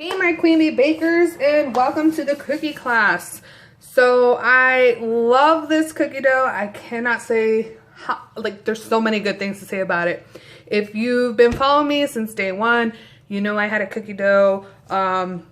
Hey my queen bee bakers, and welcome to the cookie class. So I love this cookie dough. I cannot say how, there's so many good things to say about it. If you've been following me since day one, you know I had a cookie dough on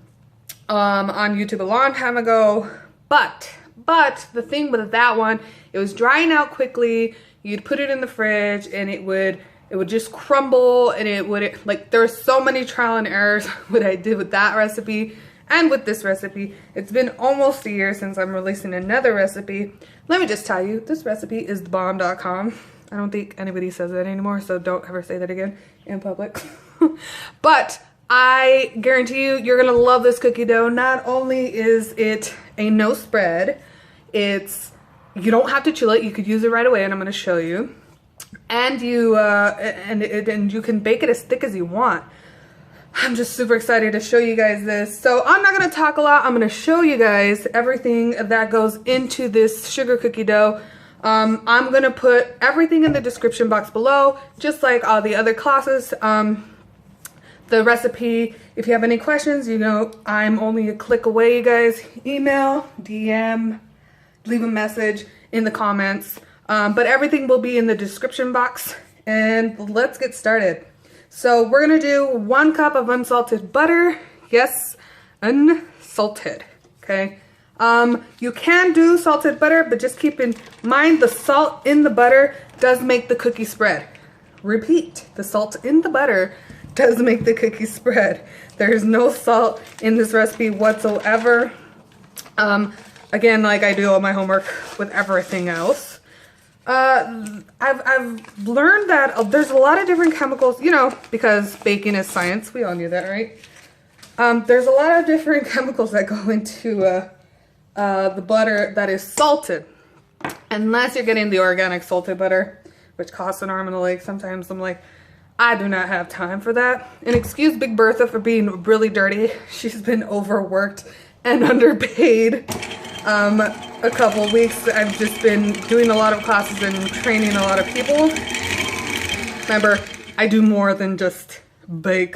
YouTube a long time ago. But the thing with that one, it was drying out quickly. You'd put it in the fridge and it would just crumble, and it would, there were so many trial and errors what I did with that recipe and with this recipe. It's been almost a year since I'm releasing another recipe. Let me just tell you, this recipe is thebomb.com. I don't think anybody says that anymore, so don't ever say that again in public. But I guarantee you, you're gonna love this cookie dough. Not only is it a no spread, you don't have to chill it. You could use it right away, and I'm gonna show you. And you can bake it as thick as you want. I'm just super excited to show you guys this. So I'm not going to talk a lot. I'm going to show you guys everything that goes into this sugar cookie dough. I'm going to put everything in the description box below, just like all the other classes. The recipe, if you have any questions, you know, I'm only a click away, you guys. Email, DM, leave a message in the comments. But everything will be in the description box, and let's get started. So we're gonna do 1 cup of unsalted butter. Yes, unsalted, okay? You can do salted butter, but just keep in mind the salt in the butter does make the cookie spread. Repeat, the salt in the butter does make the cookie spread. There's no salt in this recipe whatsoever. Again, like I do all my homework with everything else. I've learned that there's a lot of different chemicals, you know, because baking is science. We all knew that, right? There's a lot of different chemicals that go into the butter that is salted. Unless you're getting the organic salted butter, which costs an arm and a leg. Sometimes I'm like, I do not have time for that. And excuse Big Bertha for being really dirty. She's been overworked and underpaid. A couple weeks I've just been doing a lot of classes and training a lot of people. Remember, I do more than just bake.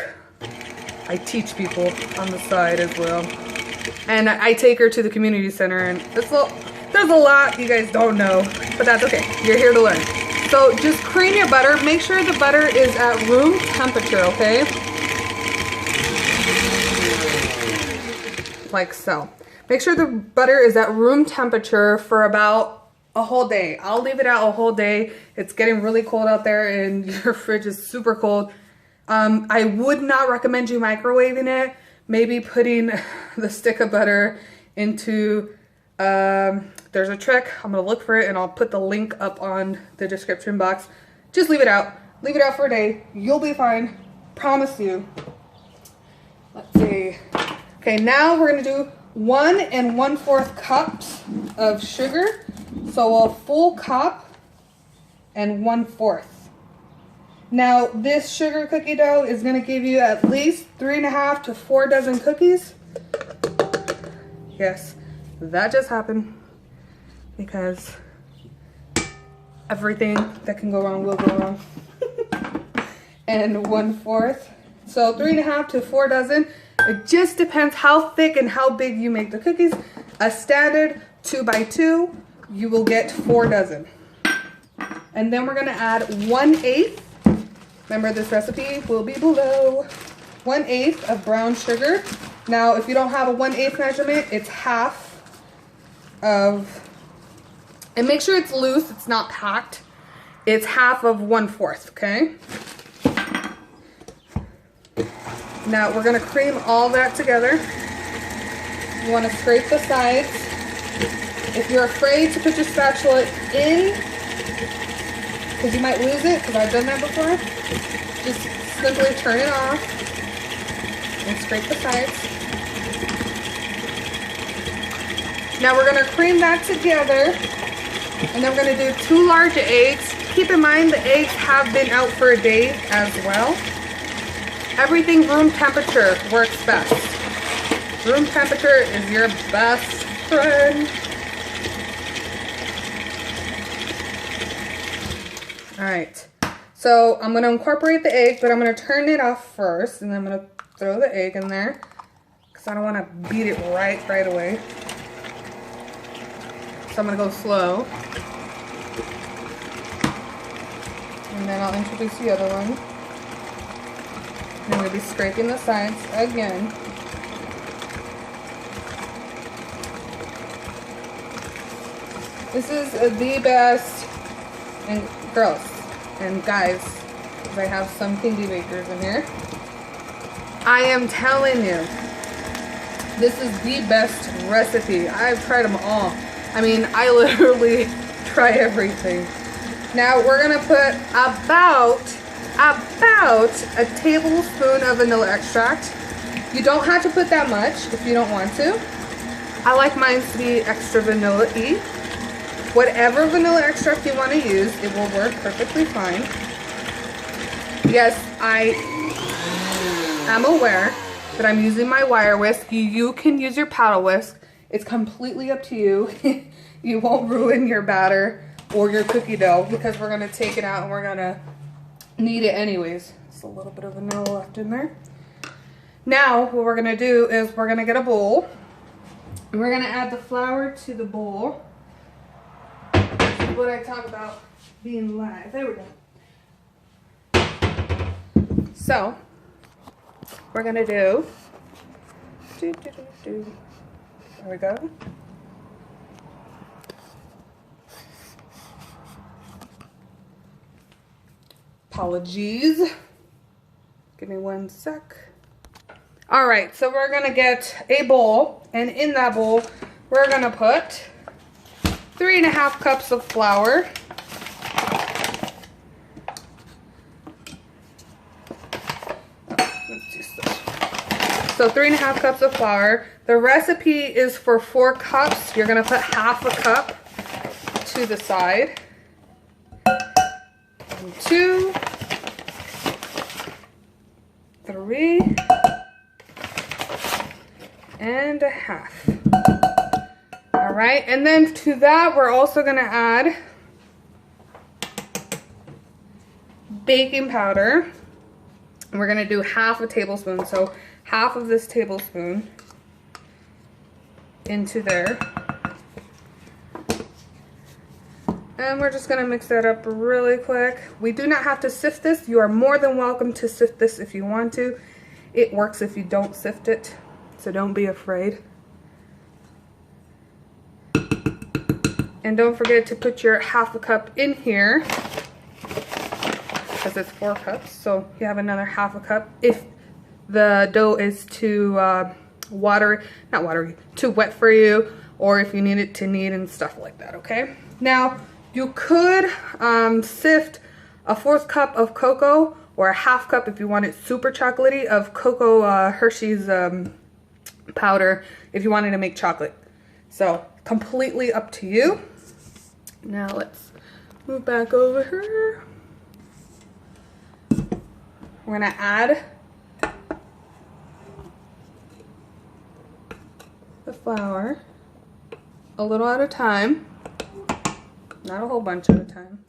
I teach people on the side as well. And I take her to the community center, and there's a lot you guys don't know, but that's okay. You're here to learn. So just cream your butter. Make sure the butter is at room temperature, okay? Like so. Make sure the butter is at room temperature for about a whole day. I'll leave it out a whole day. It's getting really cold out there and your fridge is super cold. I would not recommend you microwaving it. Maybe putting the stick of butter into, there's a trick. I'm gonna look for it and I'll put the link up on the description box. Just leave it out. Leave it out for a day. You'll be fine. Promise you. Let's see. Okay, now we're gonna do 1 1/4 cups of sugar. So a full cup and 1/4. Now this sugar cookie dough is gonna give you at least 3.5 to 4 dozen cookies. Yes, that just happened because everything that can go wrong will go wrong. And 1/4. So 3.5 to 4 dozen. It just depends how thick and how big you make the cookies. A standard 2 by 2, you will get 4 dozen. And then we're gonna add 1/8. Remember, this recipe will be below. 1/8 of brown sugar. Now, if you don't have a 1/8 measurement, it's half of, and make sure it's loose, it's not packed. It's half of 1/4, okay? Now we're gonna cream all that together. You wanna scrape the sides. If you're afraid to put your spatula in, because you might lose it, because I've done that before, just simply turn it off and scrape the sides. Now we're gonna cream that together, and then we're gonna do 2 large eggs. Keep in mind the eggs have been out for a day as well. Everything room temperature works best. Room temperature is your best friend. All right, so I'm gonna incorporate the egg, but I'm gonna turn it off first, and then I'm gonna throw the egg in there. because I don't want to beat it right away. So I'm going to go slow. And then I'll introduce the other one. And I'm going to be scraping the sides again. This is the best, and girls and guys, because I have some kindy bakers in here. I am telling you, this is the best recipe. I've tried them all. I mean, I literally try everything. Now we're gonna put about a tablespoon of vanilla extract. You don't have to put that much if you don't want to. I like mine to be extra vanilla-y. Whatever vanilla extract you want to use, it will work perfectly fine. Yes, I am aware that I'm using my wire whisk. You can use your paddle whisk. It's completely up to you. You won't ruin your batter or your cookie dough because we're going to take it out and we're going to knead it anyways. There's a little bit of vanilla left in there. Now what we're going to do is we're going to get a bowl. And we're going to add the flour to the bowl. What I talk about being live. There we go. So, we're gonna do. There we go. Apologies. Give me one sec. All right, so we're gonna get a bowl, and in that bowl, we're gonna put 3½ cups of flour. So 3½ cups of flour. The recipe is for 4 cups. You're gonna put ½ a cup to the side. 1, 2, 3, and a half. All right, and then to that, we're also gonna add baking powder. And we're gonna do ½ a tablespoon, so half of this tablespoon into there. And we're just gonna mix that up really quick. We do not have to sift this. You are more than welcome to sift this if you want to. It works if you don't sift it, so don't be afraid. And don't forget to put your ½ a cup in here because it's 4 cups. So you have another ½ a cup if the dough is too too wet for you, or if you need it to knead and stuff like that, okay? Now, you could sift a 1/4 cup of cocoa or a ½ cup if you want it super chocolatey of cocoa Hershey's powder if you wanted to make chocolate. So completely up to you. Now let's move back over here. We're gonna add the flour a little at a time, not a whole bunch at a time,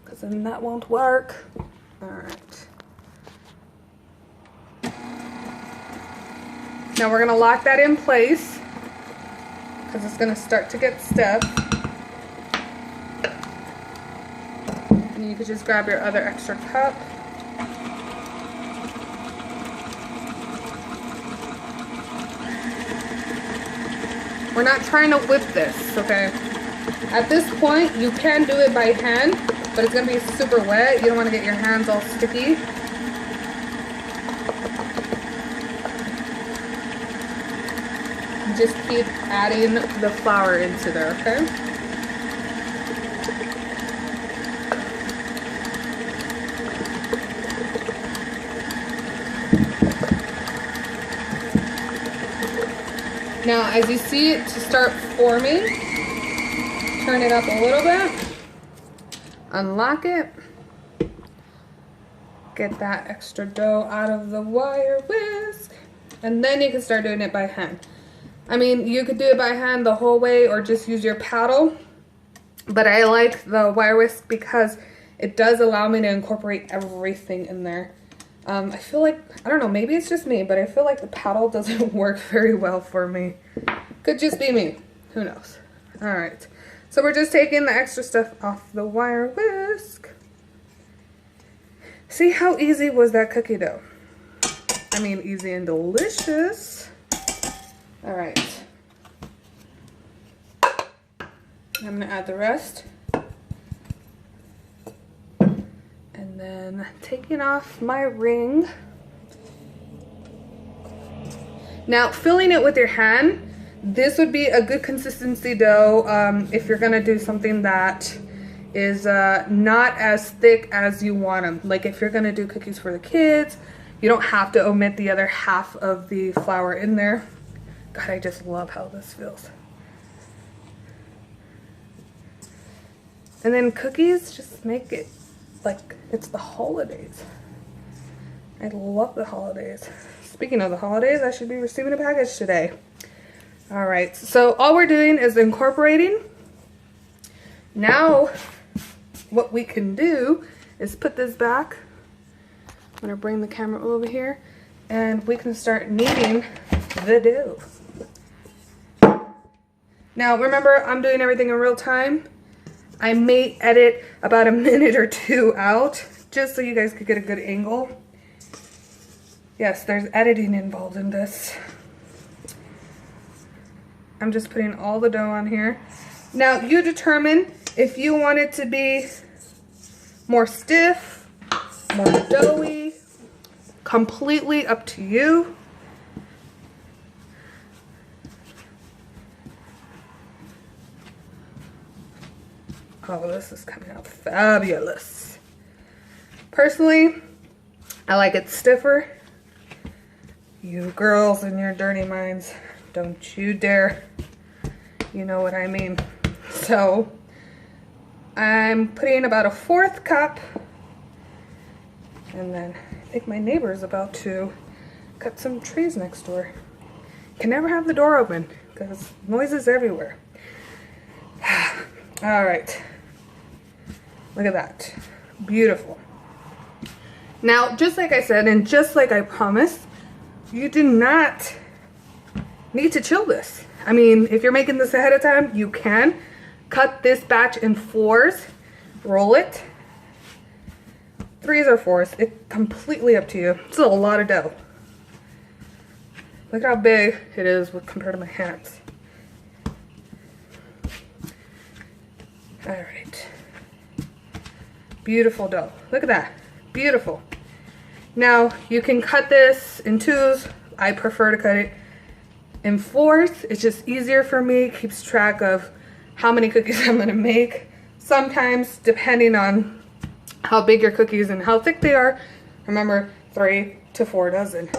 because then that won't work. All right. Now we're gonna lock that in place because it's gonna start to get stiff. And you could just grab your other extra cup. We're not trying to whip this, okay? At this point, you can do it by hand, but it's gonna be super wet. You don't wanna get your hands all sticky. Just keep adding the flour into there, okay? Now, as you see it to start forming, turn it up a little bit, unlock it, get that extra dough out of the wire whisk, and then you can start doing it by hand. I mean, you could do it by hand the whole way or just use your paddle, but I like the wire whisk because it does allow me to incorporate everything in there. I feel like, I don't know, maybe it's just me, but I feel like the paddle doesn't work very well for me. Could just be me. Who knows? All right. So we're just taking the extra stuff off the wire whisk. See how easy was that cookie dough? I mean, easy and delicious. All right. I'm gonna add the rest. And then taking off my ring. Now, filling it with your hand, this would be a good consistency dough if you're gonna do something that is not as thick as you want them. Like if you're gonna do cookies for the kids, you don't have to omit the other half of the flour in there. God, I just love how this feels. And then cookies, just make it like it's the holidays. I love the holidays. Speaking of the holidays, I should be receiving a package today. All right, so all we're doing is incorporating. Now, what we can do is put this back. I'm gonna bring the camera over here and we can start kneading the dough. Now, remember, I'm doing everything in real time. I may edit about a minute or two out just so you guys could get a good angle. Yes, there's editing involved in this. I'm just putting all the dough on here. Now, you determine if you want it to be more stiff, more doughy, completely up to you. Oh, this is coming out fabulous. Personally, I like it stiffer. You girls and your dirty minds, don't you dare. You know what I mean. So, I'm putting about a 1/4 cup. And then I think my neighbor's about to cut some trees next door. Can never have the door open because noises everywhere. All right. Look at that. Beautiful. Now, just like I said, and just like I promised, you do not need to chill this. I mean, if you're making this ahead of time, you can. Cut this batch in 4s. Roll it. 3s or 4s. It's completely up to you. It's a lot of dough. Look how big it is compared to my hands. All right. Beautiful dough. Look at that. Beautiful. Now, you can cut this in 2s. I prefer to cut it in 4s. It's just easier for me. It keeps track of how many cookies I'm gonna make. Sometimes, depending on how big your cookies and how thick they are, remember 3 to 4 dozen.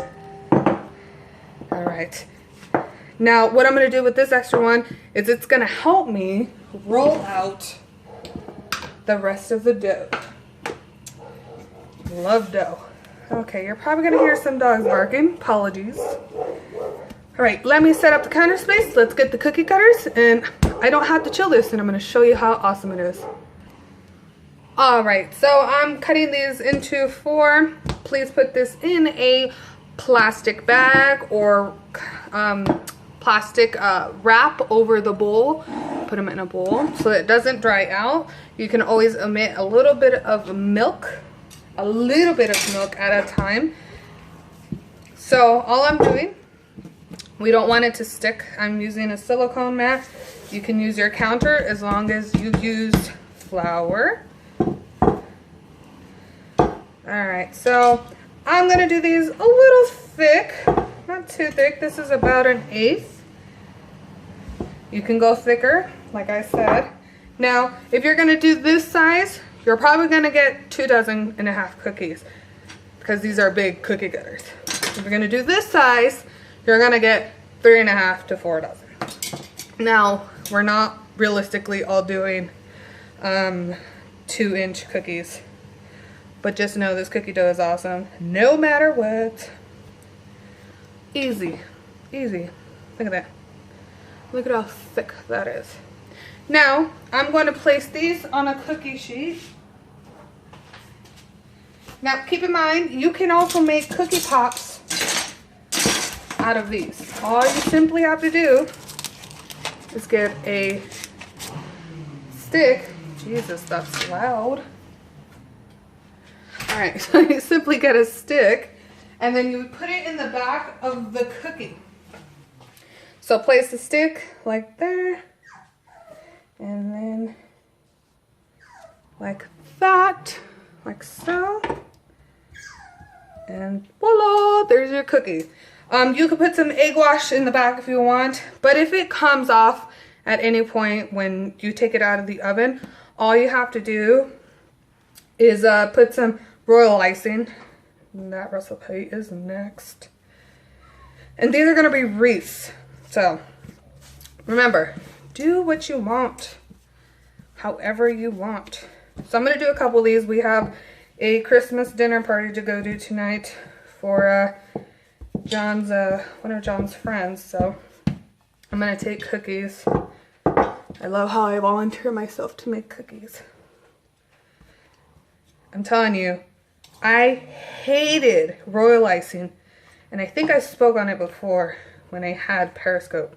All right. Now, what I'm gonna do with this extra one is it's gonna help me roll out the rest of the dough. Love dough. Okay, you're probably gonna hear some dogs barking. Apologies. All right, let me set up the counter space. Let's get the cookie cutters, and I don't have to chill this, and I'm gonna show you how awesome it is. All right, so I'm cutting these into 4. Please put this in a plastic bag or plastic wrap over the bowl. Put them in a bowl so it doesn't dry out. You can always omit a little bit of milk, at a time. So all I'm doing, we don't want it to stick. I'm using a silicone mat. You can use your counter as long as you use flour. All right, so I'm gonna do these a little thick, not too thick. This is about 1/8. You can go thicker, like I said. Now, if you're gonna do this size, you're probably gonna get 2.5 dozen cookies because these are big cookie cutters. If you're gonna do this size, you're gonna get 3.5 to 4 dozen. Now, we're not realistically all doing 2-inch cookies, but just know this cookie dough is awesome no matter what. Easy, easy. Look at that. Look at how thick that is. Now, I'm going to place these on a cookie sheet. Now keep in mind, you can also make cookie pops out of these. All you simply have to do is get a stick. Jesus, that's loud. All right, so you simply get a stick and then you put it in the back of the cookie. So place the stick like there and then like that, like so. And voila, there's your cookie. You could put some egg wash in the back if you want, but if it comes off at any point when you take it out of the oven, all you have to do is put some royal icing. And that recipe is next. And these are gonna be wreaths. So remember, do what you want, however you want. So I'm gonna do a couple of these. We have a Christmas dinner party to go to tonight for John's one of John's friends, so I'm gonna take cookies. I love how I volunteer myself to make cookies. I'm telling you, I hated royal icing, and I think I spoke on it before when I had Periscope.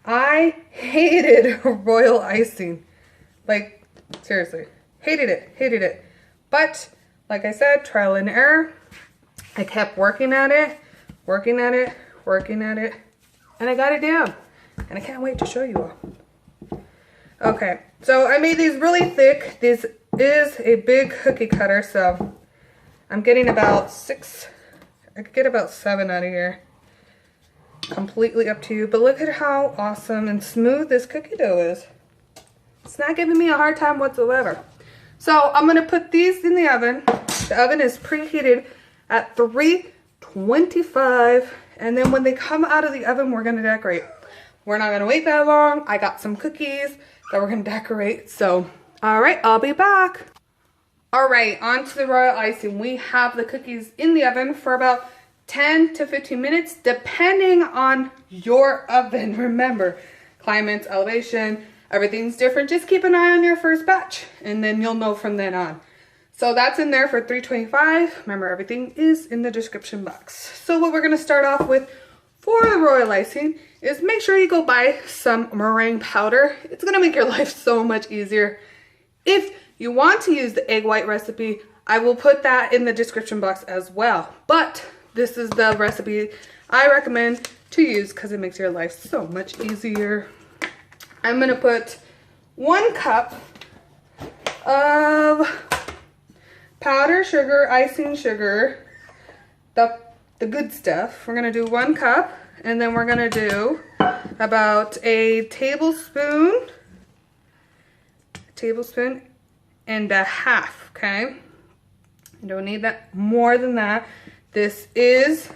I hated royal icing. Like, seriously, hated it. But like I said, trial and error. I kept working at it, and I got it down. And I can't wait to show you all. Okay, so I made these really thick. This is a big cookie cutter, so I'm getting about 6. I could get about 7 out of here. Completely up to you, but look at how awesome and smooth this cookie dough is. It's not giving me a hard time whatsoever. So I'm gonna put these in the oven. The oven is preheated at 325, and then when they come out of the oven, we're gonna decorate. We're not gonna wait that long. I got some cookies that we're gonna decorate. So, all right, I'll be back. All right, on to the royal icing. We have the cookies in the oven for about 10 to 15 minutes, depending on your oven. Remember, climate, elevation, everything's different. Just keep an eye on your first batch, and then you'll know from then on. So that's in there for 325. Remember, everything is in the description box. So what we're gonna start off with for the royal icing is make sure you go buy some meringue powder. It's gonna make your life so much easier. If you want to use the egg white recipe, I will put that in the description box as well. But this is the recipe I recommend to use because it makes your life so much easier. I'm gonna put 1 cup of powdered sugar, icing sugar, the good stuff. We're gonna do 1 cup, and then we're gonna do about a tablespoon and a half, okay? You don't need that more than that. This is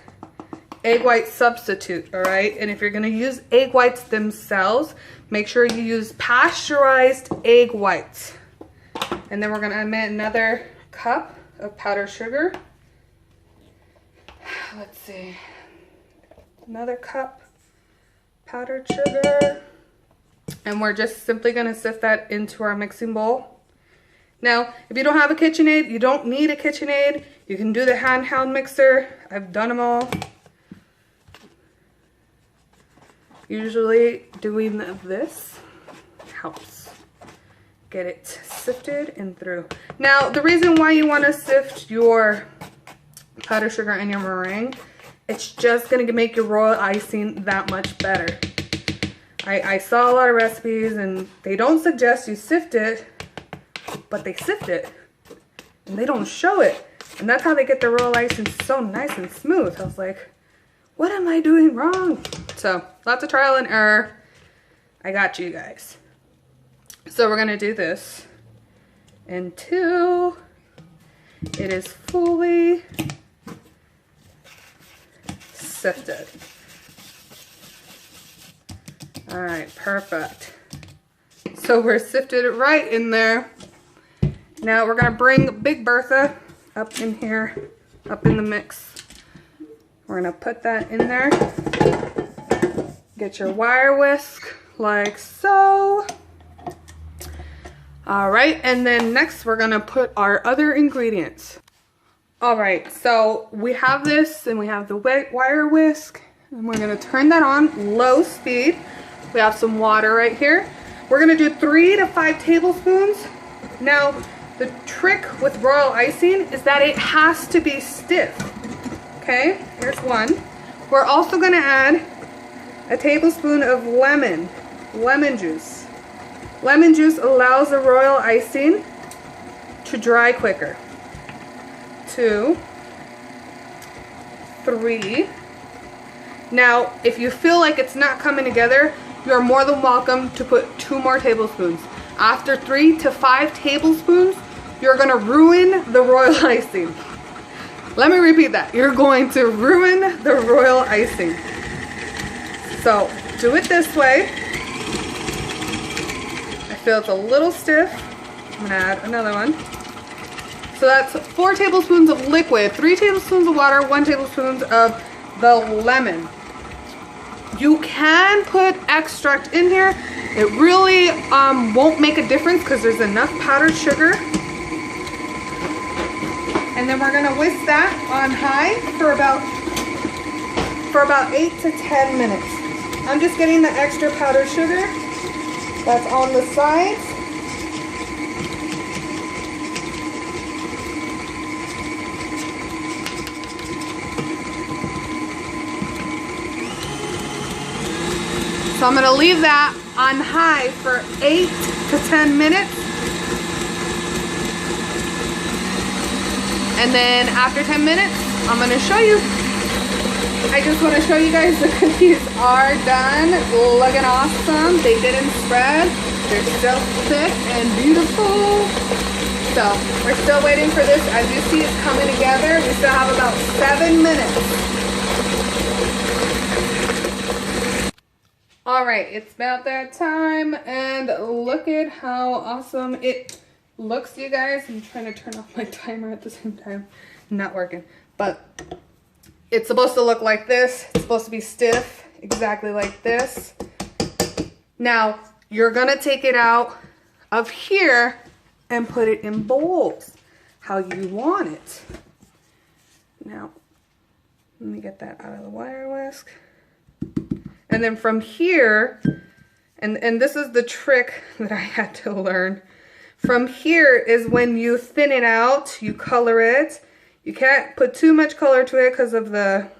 egg white substitute, all right? And if you're gonna use egg whites themselves, make sure you use pasteurized egg whites. And then we're gonna add another cup of powdered sugar. Let's see, another cup powdered sugar. And we're just simply gonna sift that into our mixing bowl. Now, if you don't have a KitchenAid, you don't need a KitchenAid. You can do the handheld mixer. I've done them all. Usually doing this helps get it sifted and through. Now, the reason why you want to sift your powdered sugar and your meringue, it's just going to make your royal icing that much better. I saw a lot of recipes and they don't suggest you sift it, but they sift it and they don't show it. And that's how they get the royal icing so nice and smooth. I was like, what am I doing wrong? So lots of trial and error. I got you guys. So we're gonna do this until it is fully sifted. All right, perfect. So we're sifted it right in there. Now we're gonna bring Big Bertha up in here, up in the mix. We're gonna put that in there. Get your wire whisk like so. All right, and then next we're gonna put our other ingredients. All right, so we have this and we have the wire whisk, and we're gonna turn that on low speed. We have some water right here. We're gonna do 3 to 5 tablespoons. Now, the trick with royal icing is that it has to be stiff. Okay, here's one. We're also gonna add a tablespoon of lemon juice. Lemon juice allows the royal icing to dry quicker. 2, 3. Now, if you feel like it's not coming together, you're more than welcome to put 2 more tablespoons. After 3 to 5 tablespoons, you're gonna ruin the royal icing. Let me repeat that. You're going to ruin the royal icing. So, do it this way. I feel it's a little stiff. I'm gonna add another one. So that's 4 tablespoons of liquid, 3 tablespoons of water, 1 tablespoon of the lemon. You can put extract in here. It really won't make a difference because there's enough powdered sugar. And then we're gonna whisk that on high for about 8 to 10 minutes. I'm just getting the extra powdered sugar that's on the sides. So I'm gonna leave that on high for 8 to 10 minutes. And then after 10 minutes, I'm gonna show you. I just wanna show you guys the cookies are done. Looking awesome. They didn't spread. They're still thick and beautiful. So we're still waiting for this. As you see, it's coming together. We still have about 7 minutes. All right, it's about that time, and look at how awesome it looks, you guys. I'm trying to turn off my timer at the same time. Not working, but it's supposed to look like this. It's supposed to be stiff, exactly like this. Now, you're gonna take it out of here and put it in bowls, how you want it. Now, let me get that out of the wire whisk. And then from here, and this is the trick that I had to learn. From here is when you thin it out, you color it. You can't put too much color to it because of the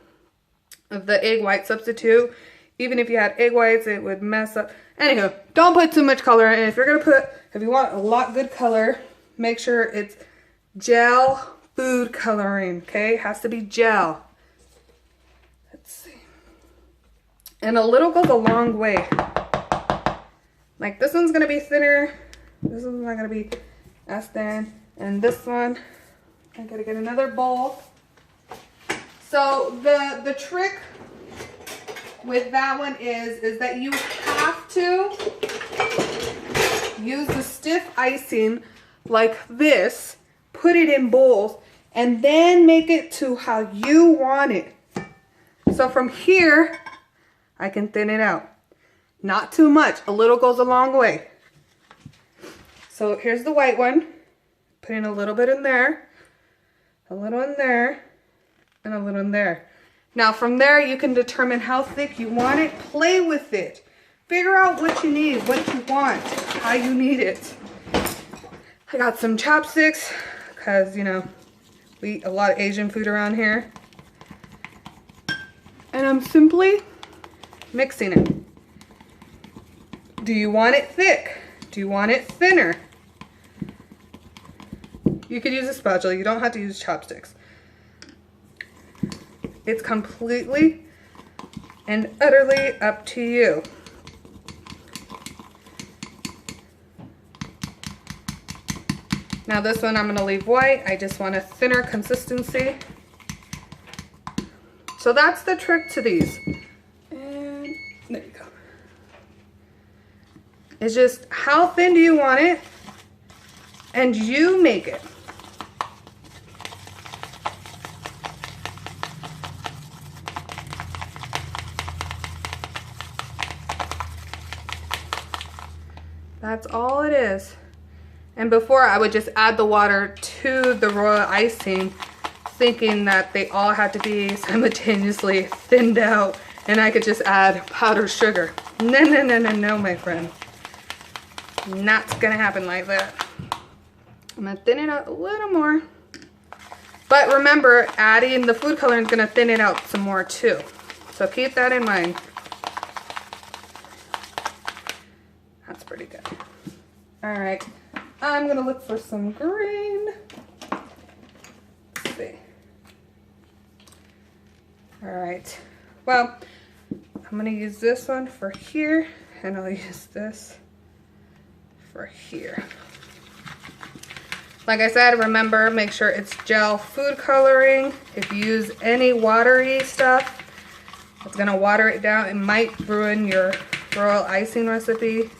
egg white substitute. Even if you had egg whites, it would mess up. Anywho, don't put too much color in. If you're gonna if you want a lot good color, make sure it's gel food coloring, okay? It has to be gel. Let's see. And a little goes a long way. Like this one's gonna be thinner. This one's not gonna be as thin. And this one, I gotta get another bowl. So the trick with that one is that you have to use the stiff icing like this, put it in bowls, and then make it to how you want it. So from here, I can thin it out. Not too much. A little goes a long way. So here's the white one. Putting a little bit in there, a little in there, and a little in there. Now from there, you can determine how thick you want it. Play with it. Figure out what you need, what you want, how you need it. I got some chopsticks because, you know, we eat a lot of Asian food around here. And I'm simply mixing it. Do you want it thick? Do you want it thinner? You could use a spatula. You don't have to use chopsticks. It's completely and utterly up to you. Now this one I'm going to leave white. I just want a thinner consistency. So that's the trick to these. And there you go. It's just how thin do you want it, and you make it. That's all it is. And before, I would just add the water to the royal icing, thinking that they all had to be simultaneously thinned out and I could just add powdered sugar. No, no, no, no, no, my friend. Not gonna happen like that. I'm gonna thin it out a little more. But remember, adding the food coloring is gonna thin it out some more too. So keep that in mind. That's pretty good. All right, I'm gonna look for some green. Let's see. All right, well, I'm gonna use this one for here, and I'll use this for here. Like I said, remember, make sure it's gel food coloring. If you use any watery stuff, it's gonna water it down. It might ruin your royal icing recipe.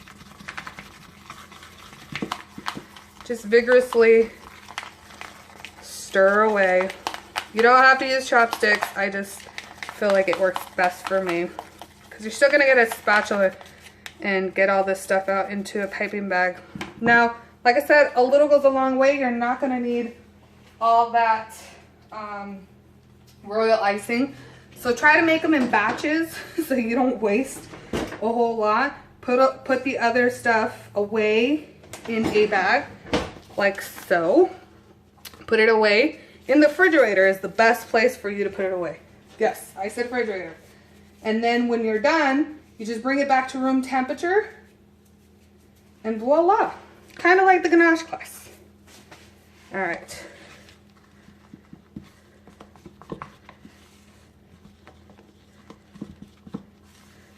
Just vigorously stir away. You don't have to use chopsticks. I just feel like it works best for me. Because you're still gonna get a spatula and get all this stuff out into a piping bag. Now, like I said, a little goes a long way. You're not gonna need all that royal icing. So try to make them in batches so you don't waste a whole lot. Put the other stuff away in a bag, like so. Put it away. In the refrigerator is the best place for you to put it away. Yes, I said refrigerator. And then when you're done, you just bring it back to room temperature and voila. Kind of like the ganache class. All right.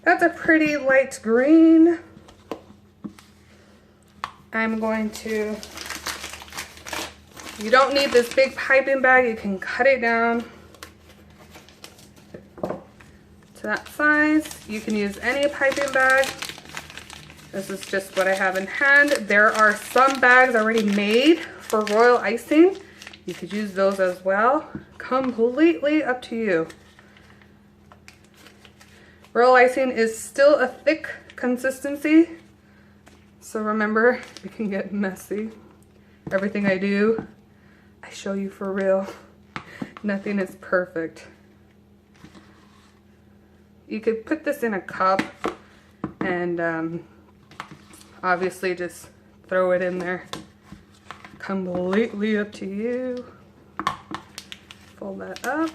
That's a pretty light green. I'm going to, you don't need this big piping bag. You can cut it down to that size. You can use any piping bag. This is just what I have in hand. There are some bags already made for royal icing. You could use those as well. Completely up to you. Royal icing is still a thick consistency. So remember, it can get messy. Everything I do, I show you for real. Nothing is perfect. You could put this in a cup and obviously just throw it in there. Completely up to you. Fold that up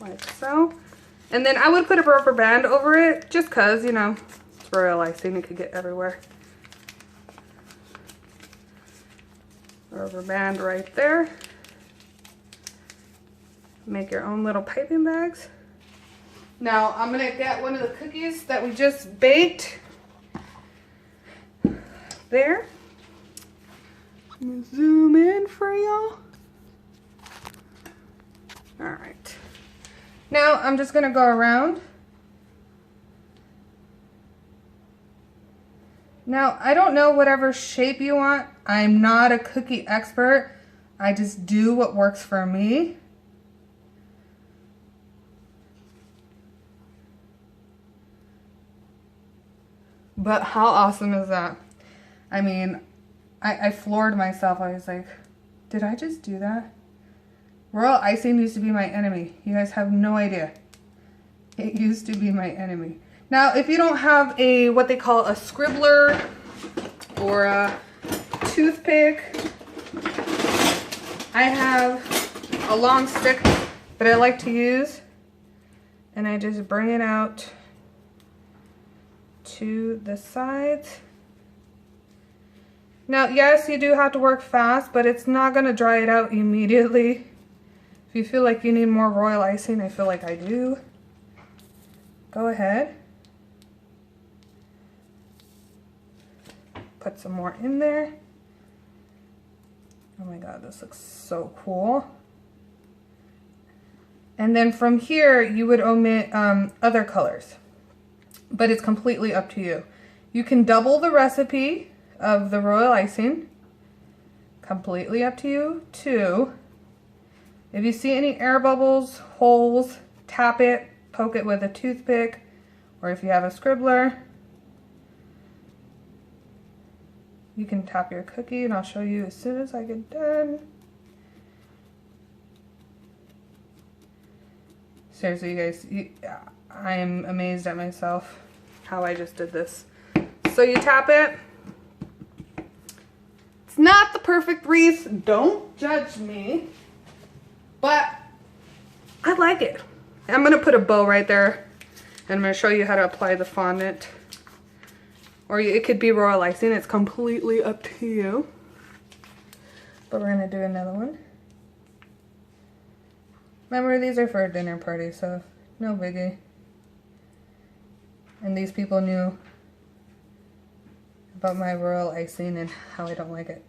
like so. And then I would put a rubber band over it just cause, you know, it's royal icing, it could get everywhere. Rubber band right there. Make your own little piping bags. Now I'm gonna get one of the cookies that we just baked. There. I'm gonna zoom in for y'all. All right. Now I'm just gonna go around. Now I don't know whatever shape you want. I'm not a cookie expert. I just do what works for me. But how awesome is that? I mean, I floored myself. I was like, did I just do that? Royal icing used to be my enemy. You guys have no idea. It used to be my enemy. Now, if you don't have a, what they call a scribbler or a toothpick, I have a long stick that I like to use. And I just bring it out to the sides. Now, yes, you do have to work fast, but it's not going to dry it out immediately. If you feel like you need more royal icing, I feel like I do, go ahead. Put some more in there. Oh my God, this looks so cool. And then from here, you would omit other colors, but it's completely up to you. You can double the recipe of the royal icing. Completely up to you too. If you see any air bubbles, holes, tap it, poke it with a toothpick, or if you have a scribbler, you can tap your cookie, and I'll show you as soon as I get done. Seriously, you guys, I am amazed at myself how I just did this. So you tap it. It's not the perfect wreath. Don't judge me. But I like it. I'm going to put a bow right there. And I'm going to show you how to apply the fondant. Or it could be royal icing. It's completely up to you. But we're going to do another one. Remember, these are for a dinner party, so no biggie. And these people knew about my royal icing and how I don't like it.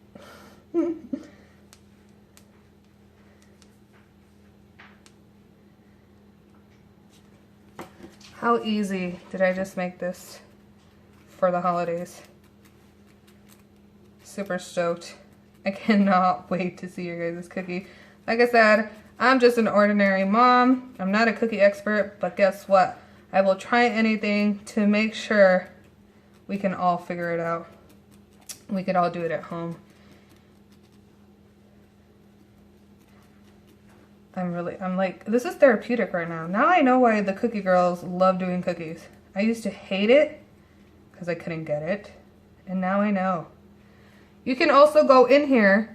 How easy did I just make this for the holidays? Super stoked. I cannot wait to see your guys' cookie. Like I said, I'm just an ordinary mom. I'm not a cookie expert, but guess what? I will try anything to make sure we can all figure it out. We could all do it at home. I'm like, this is therapeutic right now. Now I know why the cookie girls love doing cookies. I used to hate it because I couldn't get it. And now I know. You can also go in here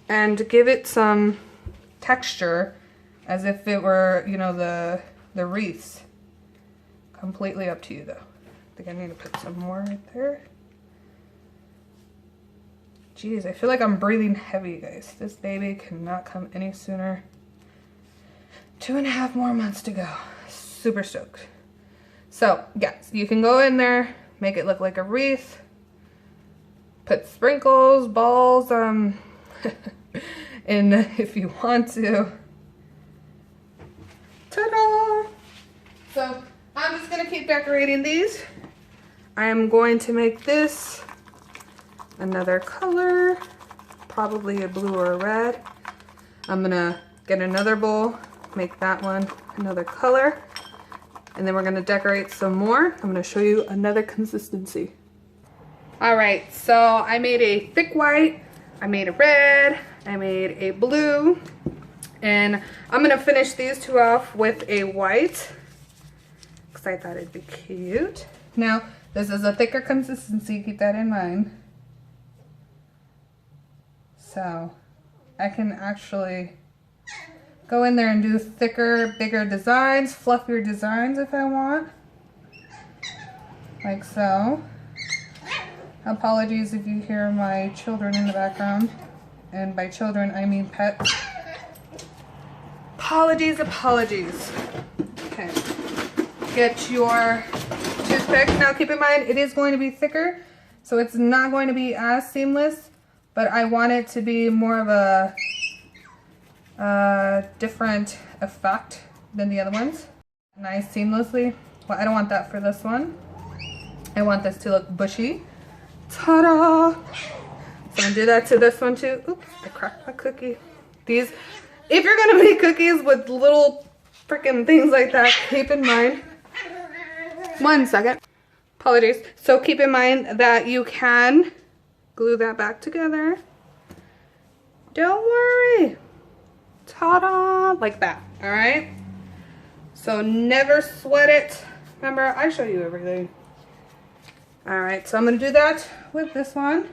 and give it some texture as if it were, you know, the wreaths. Completely up to you though. I think I need to put some more right there. Jeez, I feel like I'm breathing heavy, guys. This baby cannot come any sooner. 2.5 more months to go. Super stoked. So, yes, you can go in there, make it look like a wreath. Put sprinkles, balls, in if you want to. Ta-da! So, I'm just gonna keep decorating these. I am going to make this another color, probably a blue or a red. I'm gonna get another bowl, make that one another color, and then we're gonna decorate some more. I'm gonna show you another consistency. All right, so I made a thick white, I made a red, I made a blue, and I'm gonna finish these two off with a white because I thought it'd be cute. Now, this is a thicker consistency, keep that in mind. So I can actually go in there and do thicker, bigger designs, fluffier designs if I want. Like so. Apologies if you hear my children in the background. And by children, I mean pets. Apologies, apologies. Okay. Get your toothpick. Now keep in mind, it is going to be thicker, so it's not going to be as seamless. But I want it to be more of a different effect than the other ones. Nice seamlessly. Well, I don't want that for this one. I want this to look bushy. Ta-da! So I'm gonna do that to this one too. Oops, I cracked my cookie. These, if you're gonna make cookies with little freaking things like that, keep in mind. 1 second. Apologies. So keep in mind that you can glue that back together. Don't worry. Ta-da! Like that. Alright? So never sweat it. Remember, I show you everything. Alright, so I'm going to do that with this one.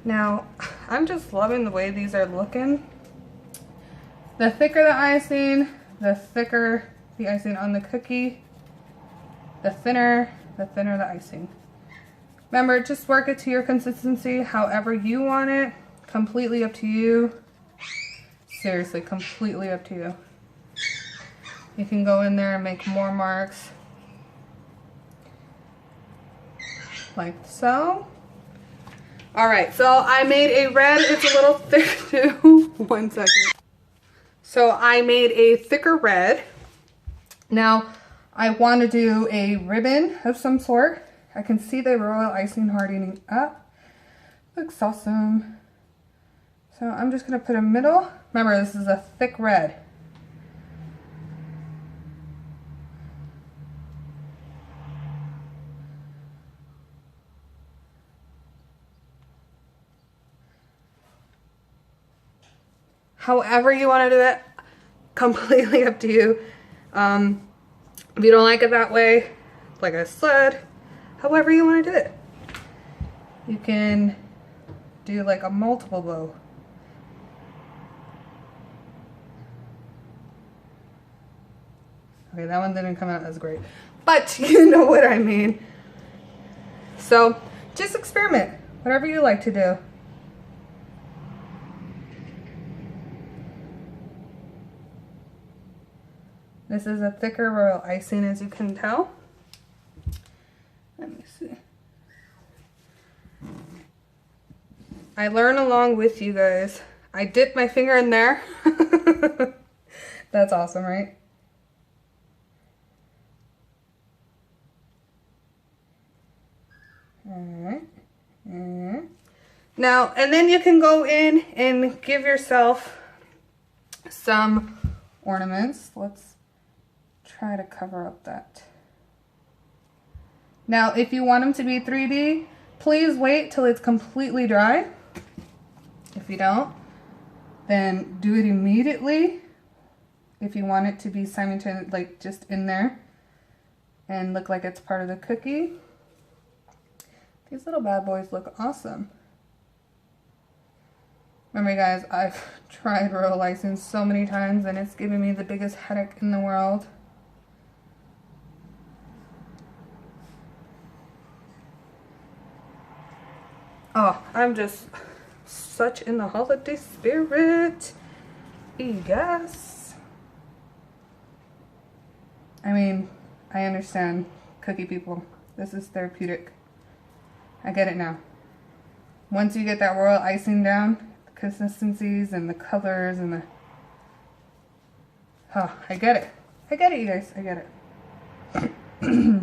Now, I'm just loving the way these are looking. The thicker the icing, the thicker the icing on the cookie. The thinner the icing. Remember, just work it to your consistency however you want it. Completely up to you. Seriously, completely up to you. You can go in there and make more marks. Like so. Alright, so I made a red. It's a little thick too. 1 second. So I made a thicker red. Now, I want to do a ribbon of some sort. I can see the royal icing hardening up. Looks awesome. So I'm just going to put a middle. Remember, this is a thick red. However you want to do it, completely up to you. If you don't like it that way, like I said, however you want to do it. You can do like a multiple bow. Okay, that one didn't come out as great, but you know what I mean. So just experiment, whatever you like to do. This is a thicker royal icing, as you can tell. Let me see. I learn along with you guys. I dipped my finger in there. That's awesome, right? Alright. Now, and then you can go in and give yourself some ornaments. Let's try to cover up that. Now, if you want them to be 3D, please wait till it's completely dry. If you don't, then do it immediately. If you want it to be simultaneous, like just in there and look like it's part of the cookie. These little bad boys look awesome. Remember guys, I've tried royal icing so many times and it's giving me the biggest headache in the world. Oh, I'm just such in the holiday spirit. Yes. I mean, I understand, cookie people. This is therapeutic. I get it now. Once you get that royal icing down, the consistencies and the colors and the... Oh, I get it. I get it, you guys. I get it.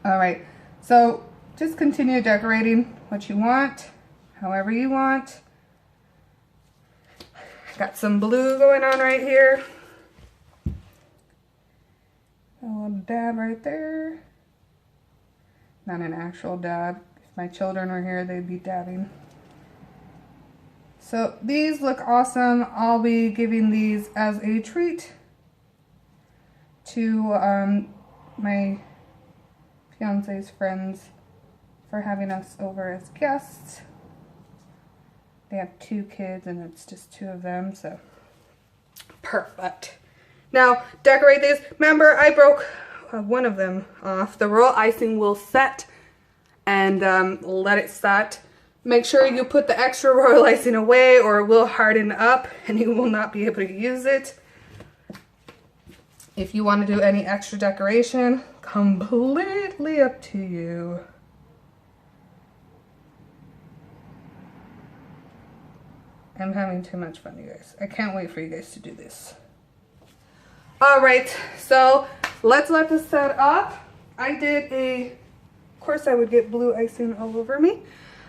Alright, so just continue decorating what you want, however you want. Got some blue going on right here. A little dab right there. Not an actual dab. If my children were here, they'd be dabbing. So these look awesome. I'll be giving these as a treat to my fiance's friends for having us over as guests. They have 2 kids and it's just 2 of them, so perfect. Now decorate these. Remember, I broke one of them off. The royal icing will set and let it set. Make sure you put the extra royal icing away or it will harden up and you will not be able to use it. If you want to do any extra decoration, completely up to you. I'm having too much fun, you guys. I can't wait for you guys to do this. All right, so let's let this set up. I did of course I would get blue icing all over me.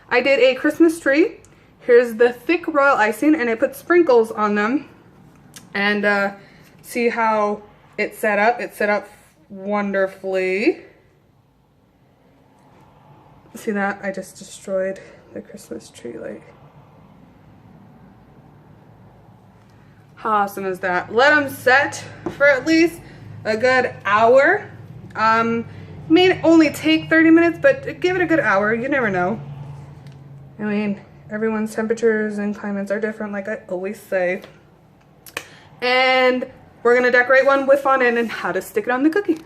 I did a Christmas tree. Here's the thick royal icing and I put sprinkles on them. And see how it set up? It set up wonderfully. See that? I just destroyed the Christmas tree light. How awesome is that? Let them set for at least a good hour. May only take 30 minutes, but give it a good hour. You never know. I mean, everyone's temperatures and climates are different, like I always say. And we're gonna decorate one with fondant and how to stick it on the cookie.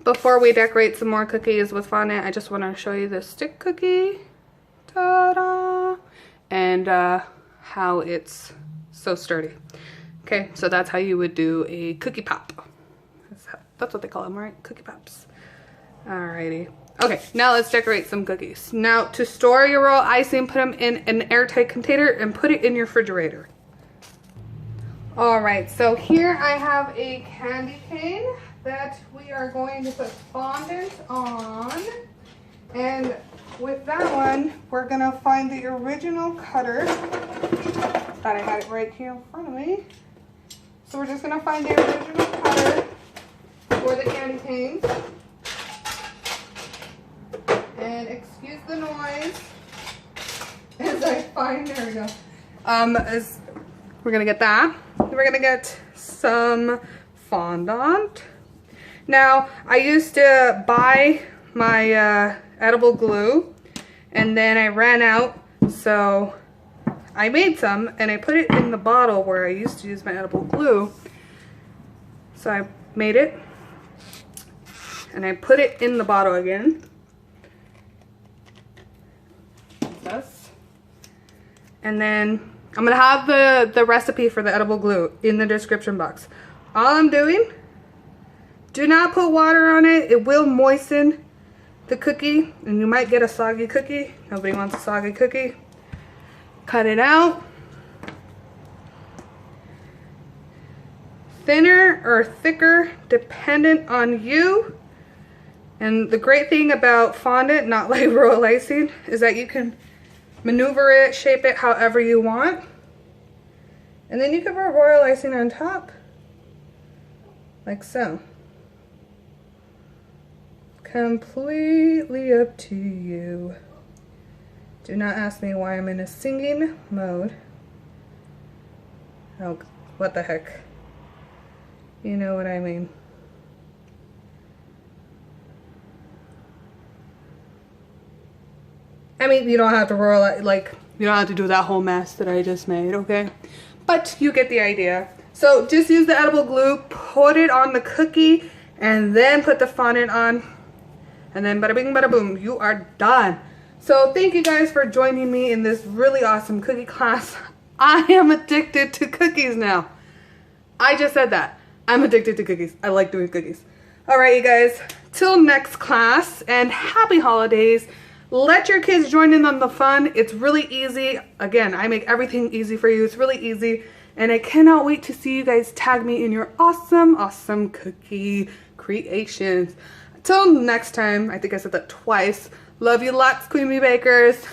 Before we decorate some more cookies with fondant, I just want to show you the stick cookie. Ta-da! And how it's so sturdy. Okay, so that's how you would do a cookie pop. That's what they call them, right? Cookie pops. Alrighty. Okay, now let's decorate some cookies. Now, to store your royal icing, put them in an airtight container and put it in your refrigerator. Alright, so here I have a candy cane that we are going to put fondant on. And with that one, we're gonna find the original cutter. Thought I had it right here in front of me. So we're just gonna find the original cutter for the candy canes. And excuse the noise as I find, there we go. We're gonna get that. We're gonna get some fondant. Now, I used to buy my edible glue, and then I ran out, so I made some, and I put it in the bottle where I used to use my edible glue. So I made it, and I put it in the bottle again. Like this. And then I'm gonna have the recipe for the edible glue in the description box. All I'm doing, do not put water on it. It will moisten the cookie, and you might get a soggy cookie. Nobody wants a soggy cookie. Cut it out. Thinner or thicker, dependent on you. And the great thing about fondant, not like royal icing, is that you can maneuver it, shape it however you want. And then you can put royal icing on top, like so. Completely up to you. Do not ask me why I'm in a singing mode. Oh, what the heck. You know what I mean. I mean, you don't have to roll it, like, you don't have to do that whole mess that I just made, okay? But you get the idea. So just use the edible glue, put it on the cookie, and then put the fondant on. And then bada bing, bada boom, you are done. So thank you guys for joining me in this really awesome cookie class. I am addicted to cookies now. I just said that. I'm addicted to cookies. I like doing cookies. All right, you guys, till next class, and happy holidays. Let your kids join in on the fun. It's really easy. Again, I make everything easy for you. It's really easy. And I cannot wait to see you guys tag me in your awesome, awesome cookie creations. Till next time, I think I said that twice. Love you lots, Queen Bee Bakers.